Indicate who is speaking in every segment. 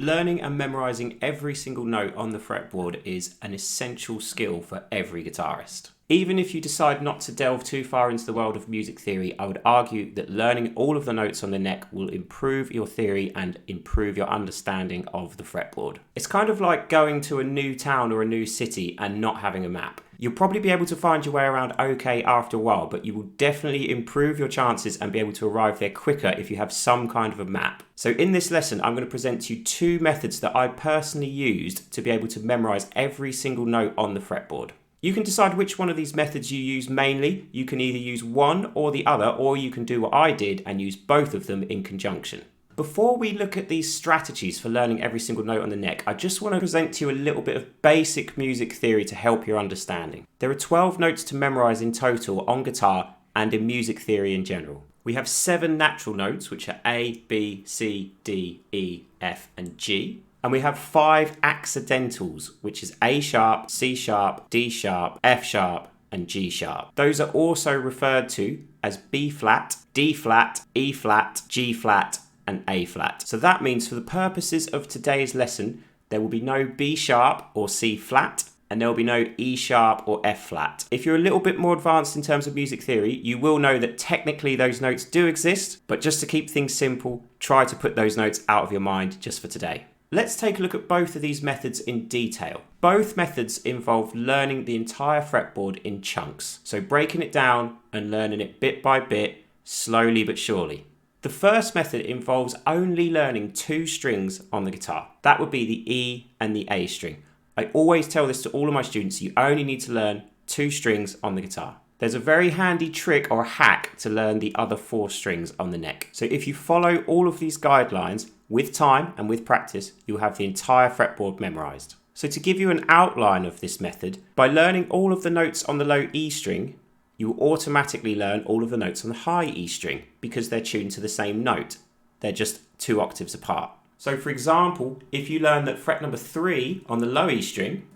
Speaker 1: Learning and memorising every single note on the fretboard is an essential skill for every guitarist. Even if you decide not to delve too far into the world of music theory, I would argue that learning all of the notes on the neck will improve your theory and improve your understanding of the fretboard. It's kind of like going to a new town or a new city and not having a map. You'll probably be able to find your way around okay after a while, but you will definitely improve your chances and be able to arrive there quicker if you have some kind of a map. So in this lesson, I'm going to present to you two methods that I personally used to be able to memorise every single note on the fretboard. You can decide which one of these methods you use mainly. You can either use one or the other, or you can do what I did and use both of them in conjunction. Before we look at these strategies for learning every single note on the neck, I just want to present to you a little bit of basic music theory to help your understanding. There are 12 notes to memorise in total on guitar and in music theory in general. We have 7 natural notes, which are A, B, C, D, E, F and G. And we have 5 accidentals, which is A sharp, C sharp, D sharp, F sharp and G sharp. Those are also referred to as B flat, D flat, E flat, G flat and A flat. So that means for the purposes of today's lesson, there will be no B sharp or C flat, and there will be no E sharp or F flat. If you're a little bit more advanced in terms of music theory, you will know that technically those notes do exist, but just to keep things simple, try to put those notes out of your mind just for today. Let's take a look at both of these methods in detail. Both methods involve learning the entire fretboard in chunks, so breaking it down and learning it bit by bit, slowly but surely. The first method involves only learning 2 strings on the guitar. That would be the E and the A string. I always tell this to all of my students, you only need to learn 2 strings on the guitar. There's a very handy trick or hack to learn the other 4 strings on the neck. So if you follow all of these guidelines with time and with practice, you'll have the entire fretboard memorized. So to give you an outline of this method, by learning all of the notes on the low E string, you will automatically learn all of the notes on the high E string because they're tuned to the same note. They're just 2 octaves apart. So for example, if you learn that fret number 3 on the low E string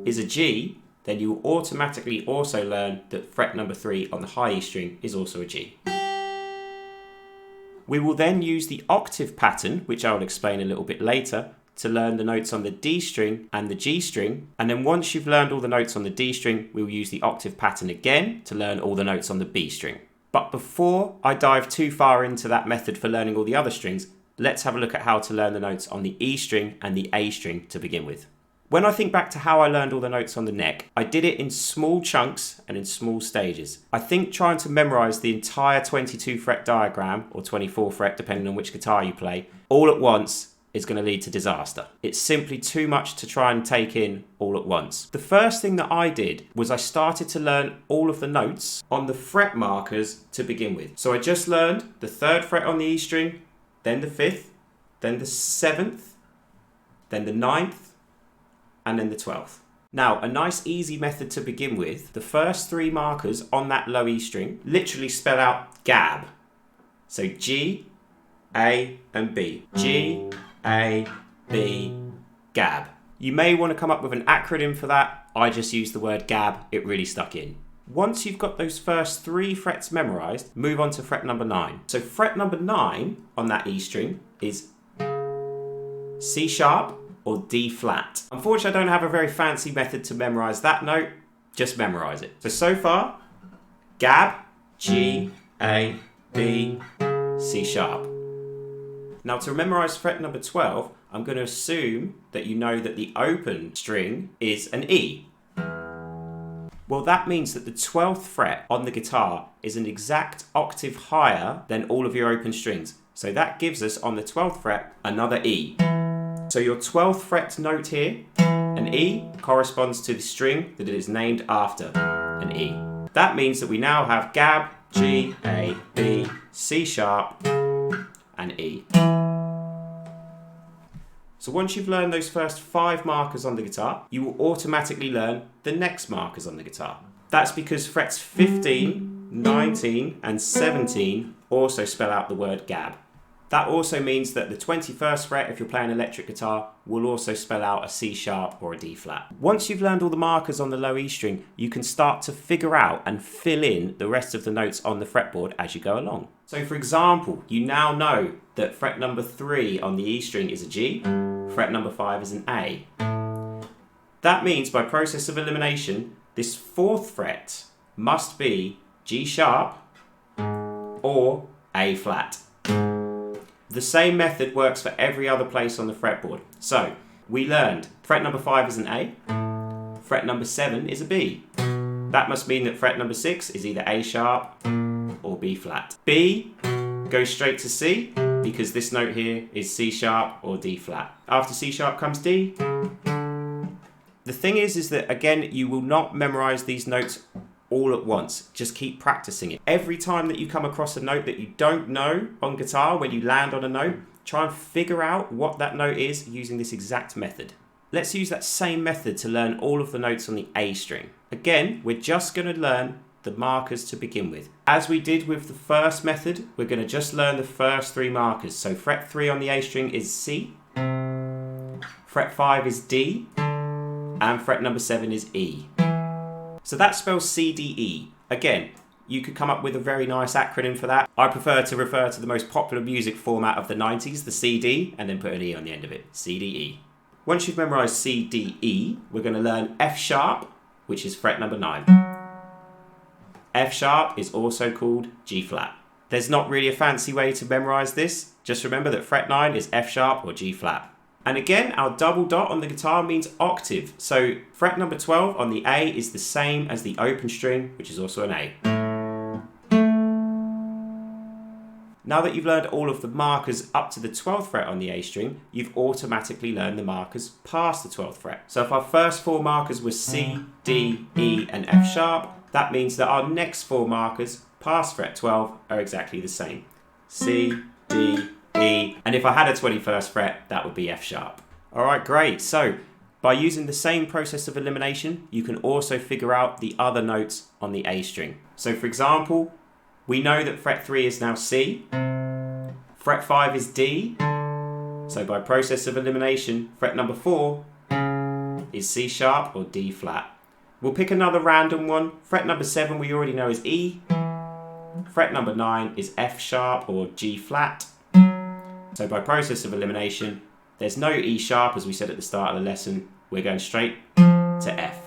Speaker 1: is a G, then you will automatically also learn that fret number 3 on the high E string is also a G. We will then use the octave pattern, which I will explain a little bit later, to learn the notes on the D string and the G string. And then once you've learned all the notes on the D string, we'll use the octave pattern again to learn all the notes on the B string. But before I dive too far into that method for learning all the other strings, let's have a look at how to learn the notes on the E string and the A string to begin with. When I think back to how I learned all the notes on the neck, I did it in small chunks and in small stages. I think trying to memorize the entire 22 fret diagram, or 24 fret depending on which guitar you play, all at once is going to lead to disaster. It's simply too much to try and take in all at once. The first thing that I did was I started to learn all of the notes on the fret markers to begin with. So I just learned the 3rd fret on the E string, then the 5th, then the 7th, then the 9th, and then the 12th. Now, a nice easy method to begin with, the first 3 markers on that low E string literally spell out gab. So G, A, and B. G, A, B, gab. You may want to come up with an acronym for that. I just used the word gab, it really stuck in. Once you've got those first 3 frets memorized, move on to fret number 9. So fret number 9 on that E string is C sharp, or D flat. Unfortunately, I don't have a very fancy method to memorize that note, just memorize it. So far, gab, G, A, B, C sharp. Now to memorize fret number 12, I'm going to assume that you know that the open string is an E. Well, that means that the 12th fret on the guitar is an exact octave higher than all of your open strings. So that gives us on the 12th fret another E. So your 12th fret note here, an E, corresponds to the string that it is named after, an E. That means that we now have gab, G, A, B, C sharp, and E. So once you've learned those first 5 markers on the guitar, you will automatically learn the next markers on the guitar. That's because frets 15, 19, and 17 also spell out the word gab. That also means that the 21st fret, if you're playing electric guitar, will also spell out a C sharp or a D flat. Once you've learned all the markers on the low E string, you can start to figure out and fill in the rest of the notes on the fretboard as you go along. So for example, you now know that fret number 3 on the E string is a G, fret number 5 is an A. That means by process of elimination, this 4th fret must be G sharp or A flat. The same method works for every other place on the fretboard. So we learned fret number 5 is an A, fret number 7 is a B. That must mean that fret number 6 is either A sharp or B flat. B goes straight to C because this note here is C sharp or D flat. After C sharp comes D. The thing is that again, you will not memorize these notes all at once. Just keep practicing it. Every time that you come across a note that you don't know on guitar, when you land on a note, try and figure out what that note is using this exact method. Let's use that same method to learn all of the notes on the A string. Again, we're just going to learn the markers to begin with. As we did with the first method, we're going to just learn the first 3 markers. So fret 3 on the A string is C, fret 5 is D, and fret number 7 is E. So that spells C-D-E. Again, you could come up with a very nice acronym for that. I prefer to refer to the most popular music format of the 90s, the CD, and then put an E on the end of it, C-D-E. Once you've memorized C-D-E, we're going to learn F sharp, which is fret number 9. F sharp is also called G flat. There's not really a fancy way to memorize this. Just remember that fret 9 is F sharp or G flat. And again, our double dot on the guitar means octave. So fret number 12 on the A is the same as the open string, which is also an A. Now that you've learned all of the markers up to the 12th fret on the A string, you've automatically learned the markers past the 12th fret. So if our first 4 markers were C, D, E, and F sharp, that means that our next 4 markers past fret 12 are exactly the same. C, D, E, and if I had a 21st fret, that would be F sharp. All right, great. So by using the same process of elimination, you can also figure out the other notes on the A string. So for example, we know that fret 3 is now C, fret 5 is D, so by process of elimination, fret number 4 is C sharp or D flat. We'll pick another random one. Fret number 7 we already know is E, fret number 9 is F sharp or G flat. So by process of elimination, there's no E sharp as we said at the start of the lesson, we're going straight to F.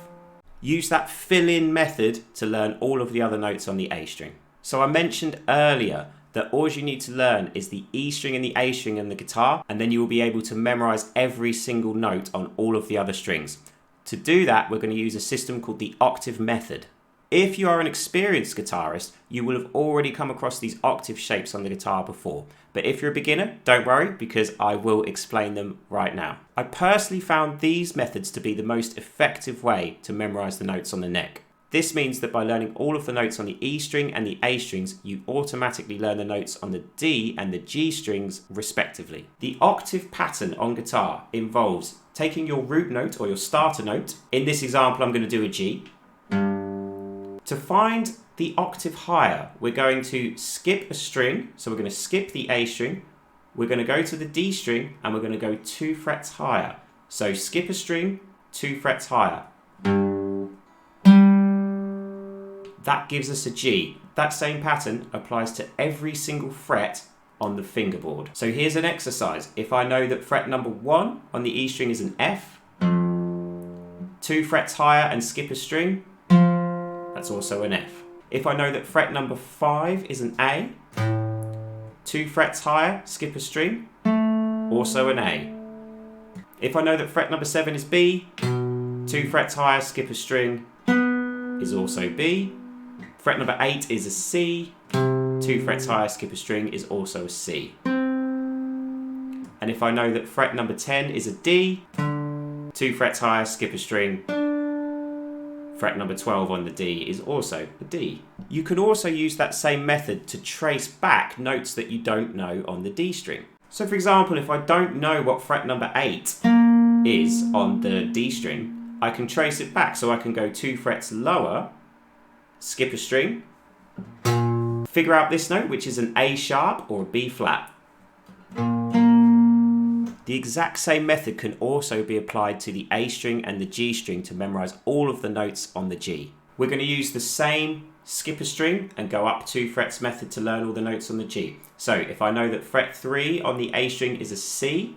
Speaker 1: Use that fill-in method to learn all of the other notes on the A string. So I mentioned earlier that all you need to learn is the E string and the A string and the guitar, and then you will be able to memorize every single note on all of the other strings. To do that, we're going to use a system called the octave method. If you are an experienced guitarist, you will have already come across these octave shapes on the guitar before. But if you're a beginner, don't worry, because I will explain them right now. I personally found these methods to be the most effective way to memorize the notes on the neck. This means that by learning all of the notes on the E string and the A strings, you automatically learn the notes on the D and the G strings respectively. The octave pattern on guitar involves taking your root note or your starter note. In this example, I'm going to do a G. To find the octave higher, we're going to skip a string. So we're going to skip the A string. We're going to go to the D string and we're going to go 2 frets higher. So skip a string, 2 frets higher. That gives us a G. That same pattern applies to every single fret on the fingerboard. So here's an exercise. If I know that fret number 1 on the E string is an F, 2 frets higher and skip a string, that's also an F. If I know that fret number 5 is an A, 2 frets higher, skip a string, also an A. If I know that fret number 7 is B, 2 frets higher, skip a string, is also B. Fret number 8 is a C, 2 frets higher, skip a string is also a C. And if I know that fret number 10 is a D, 2 frets higher, skip a string, fret number 12 on the D is also a D. You can also use that same method to trace back notes that you don't know on the D string. So for example, if I don't know what fret number 8 is on the D string, I can trace it back. So I can go 2 frets lower, skip a string, figure out this note, which is an A sharp or a B flat. The exact same method can also be applied to the A string and the G string to memorize all of the notes on the G. We're going to use the same skip a string and go up 2 frets method to learn all the notes on the G. So if I know that fret 3 on the A string is a C,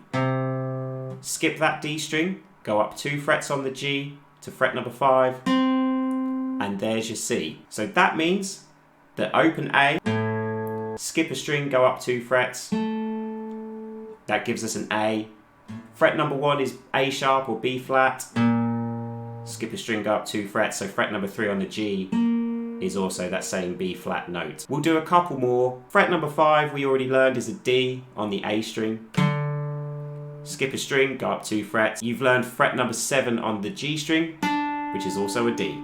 Speaker 1: skip that D string, go up 2 frets on the G to fret number 5, and there's your C. So that means that open A, skip a string, go up 2 frets, that gives us an A. Fret number 1 is A sharp or B flat. Skip a string, go up 2 frets, so fret number 3 on the G is also that same B flat note. We'll do a couple more. Fret number 5 we already learned is a D on the A string. Skip a string, go up 2 frets. You've learned fret number 7 on the G string, which is also a D.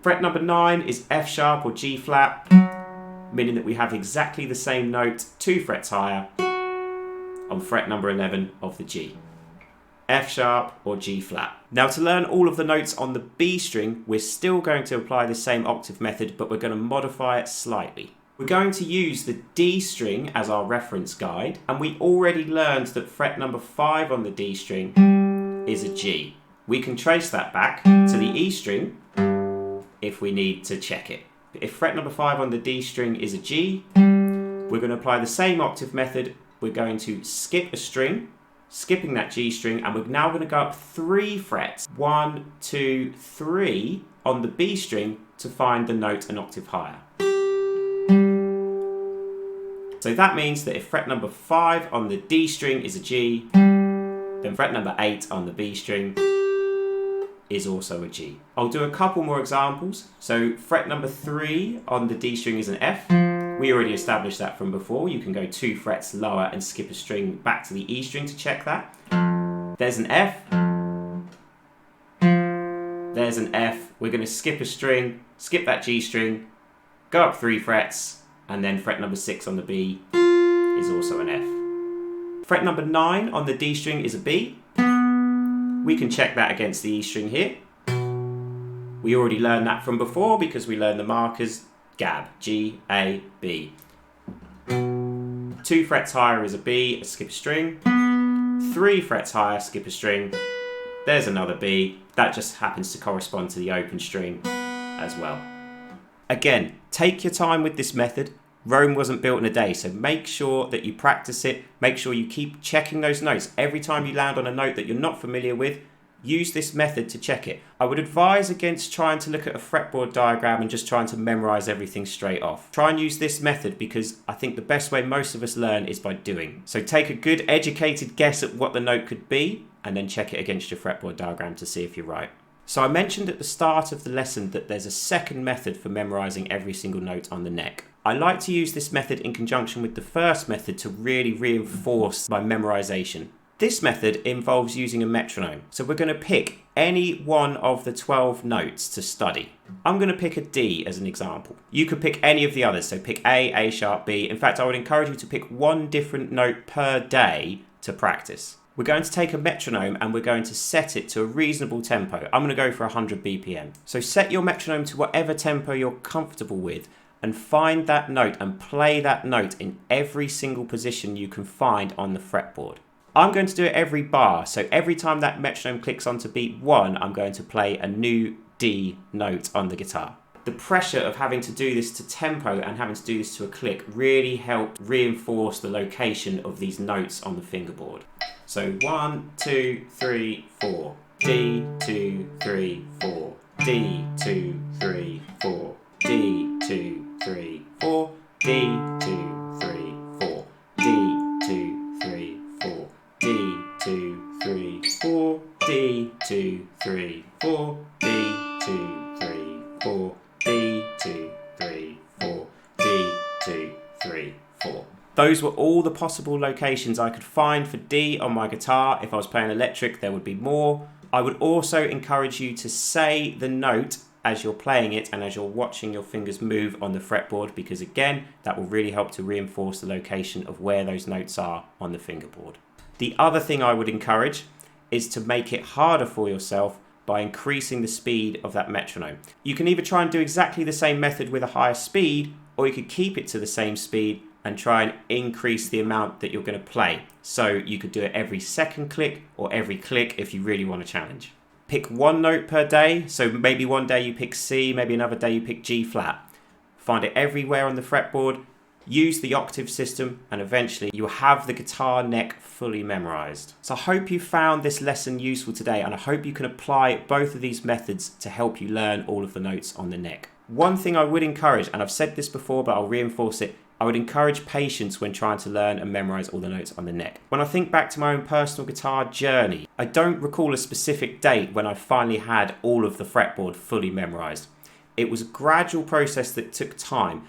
Speaker 1: Fret number 9 is F sharp or G flat, meaning that we have exactly the same note 2 frets higher on fret number 11 of the G. F sharp or G flat. Now to learn all of the notes on the B string, we're still going to apply the same octave method, but we're going to modify it slightly. We're going to use the D string as our reference guide, and we already learned that fret number 5 on the D string is a G. We can trace that back to the E string if we need to check it. If fret number 5 on the D string is a G, we're going to apply the same octave method. We're going to skip a string, skipping that G string, and we're now going to go up 3 frets, 1, 2, 3 on the B string to find the note an octave higher. So that means that if fret number 5 on the D string is a G, then fret number 8 on the B string is also a G. I'll do a couple more examples. So fret number 3 on the D string is an F. We already established that from before. You can go 2 frets lower and skip a string back to the E string to check that. There's an F. There's an F. We're going to skip a string, skip that G string, go up 3 frets, and then fret number 6 on the B is also an F. Fret number 9 on the D string is a B. We can check that against the E string here. We already learned that from before because we learned the markers. Gab, G, A, B. 2 frets higher is a B, skip a string. 3 frets higher, skip a string. There's another B. That just happens to correspond to the open string as well. Again, take your time with this method. Rome wasn't built in a day, so make sure that you practice it. Make sure you keep checking those notes. Every time you land on a note that you're not familiar with, use this method to check it. I would advise against trying to look at a fretboard diagram and just trying to memorize everything straight off. Try and use this method because I think the best way most of us learn is by doing. So take a good educated guess at what the note could be and then check it against your fretboard diagram to see if you're right. So I mentioned at the start of the lesson that there's a second method for memorizing every single note on the neck. I like to use this method in conjunction with the first method to really reinforce my memorization. This method involves using a metronome. So we're going to pick any one of the 12 notes to study. I'm going to pick a D as an example. You could pick any of the others. So pick A, A sharp, B. In fact, I would encourage you to pick one different note per day to practice. We're going to take a metronome and we're going to set it to a reasonable tempo. I'm going to go for 100 BPM. So set your metronome to whatever tempo you're comfortable with and find that note and play that note in every single position you can find on the fretboard. I'm going to do it every bar, so every time that metronome clicks onto beat 1, I'm going to play a new D note on the guitar. The pressure of having to do this to tempo and having to do this to a click really helped reinforce the location of these notes on the fingerboard. So 1, 2, 3, 4, D, 2, 3, 4, D, 2, 3, 4, D, 2, 3, 4, D, 2, 3, 4, D, 2, 3, 4. D, 2, 3, 4, D, 2, 3, 4, D, 2, 3, 4, D, 2, 3, 4, D, 2, 3, 4. Those were all the possible locations I could find for D on my guitar. If I was playing electric, there would be more. I would also encourage you to say the note as you're playing it and as you're watching your fingers move on the fretboard, because again, that will really help to reinforce the location of where those notes are on the fingerboard. The other thing I would encourage is to make it harder for yourself by increasing the speed of that metronome. You can either try and do exactly the same method with a higher speed, or you could keep it to the same speed and try and increase the amount that you're going to play. So you could do it every second click or every click if you really want a challenge. Pick one note per day. So maybe one day you pick C, maybe another day you pick G flat. Find it everywhere on the fretboard. Use the octave system, and eventually you'll have the guitar neck fully memorized. So I hope you found this lesson useful today, and I hope you can apply both of these methods to help you learn all of the notes on the neck. One thing I would encourage, and I've said this before but I'll reinforce it, I would encourage patience when trying to learn and memorize all the notes on the neck. When I think back to my own personal guitar journey, I don't recall a specific date when I finally had all of the fretboard fully memorized. It was a gradual process that took time.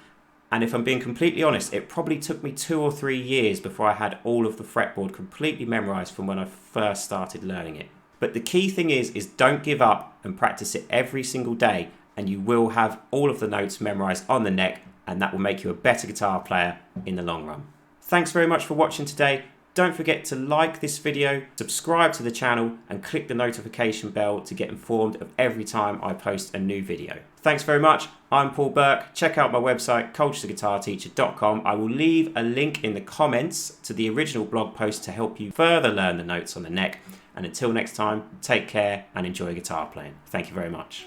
Speaker 1: And if I'm being completely honest, it probably took me 2 or 3 years before I had all of the fretboard completely memorized from when I first started learning it. But the key thing is don't give up and practice it every single day, and you will have all of the notes memorized on the neck, and that will make you a better guitar player in the long run. Thanks very much for watching today. Don't forget to like this video, subscribe to the channel, and click the notification bell to get informed of every time I post a new video. Thanks very much. I'm Paul Burke. Check out my website, coachtheguitarteacher.com. I will leave a link in the comments to the original blog post to help you further learn the notes on the neck. And until next time, take care and enjoy guitar playing. Thank you very much.